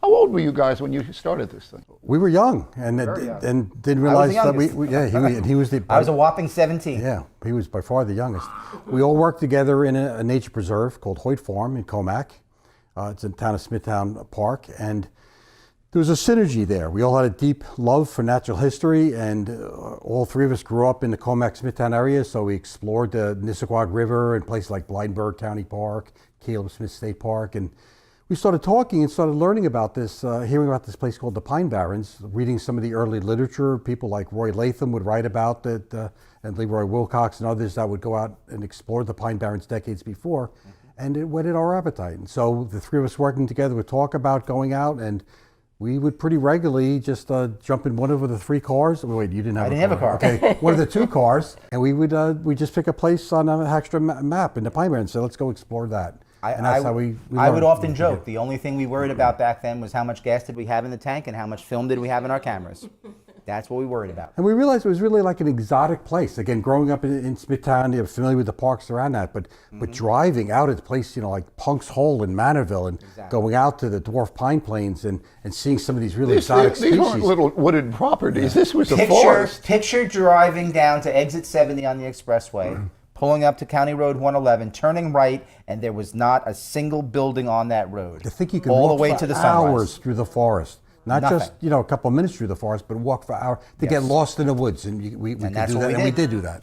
How old were you guys when you started this thing? We were young and didn't realize that he was the. I was a whopping 17. Yeah, he was by far the youngest. We all worked together in a nature preserve called Hoyt Farm in Comac. It's in the town of Smithtown Park, and there was a synergy there. We all had a deep love for natural history, and all three of us grew up in the Comac-Smithtown area, so we explored the Nissaquag River and places like Blydenburg County Park, Caleb Smith State Park, and we started talking and started learning about this, hearing about this place called the Pine Barrens, reading some of the early literature. People like Roy Latham would write about it, and Leroy Wilcox and others that would go out and explore the Pine Barrens decades before, and it whetted our appetite. And so the three of us working together would talk about going out, and we would pretty regularly just jump in one of the three cars. Wait, you didn't have a car. I didn't have a car. Okay, one of the two cars, and we would just pick a place on a Hackstrom map in the Pine Barrens and say, let's go explore that. And that's how we I would often joke, the only thing we worried about back then was how much gas did we have in the tank and how much film did we have in our cameras. That's what we worried about. And we realized it was really like an exotic place. Again, growing up in Smithtown, you're familiar with the parks around that, but driving out at a place, like Punk's Hole in Manorville, and going out to the dwarf pine plains and seeing some of these really exotic species. These aren't little wooded properties. This was a forest. Picture driving down to exit 70 on the expressway, pulling up to County Road 111, turning right, and there was not a single building on that road. I think you could all walk the way for to the hours sunrise. through the forest. Not just a couple of minutes through the forest, but walk for hours to get lost in the woods, and we could do that, and we did do that.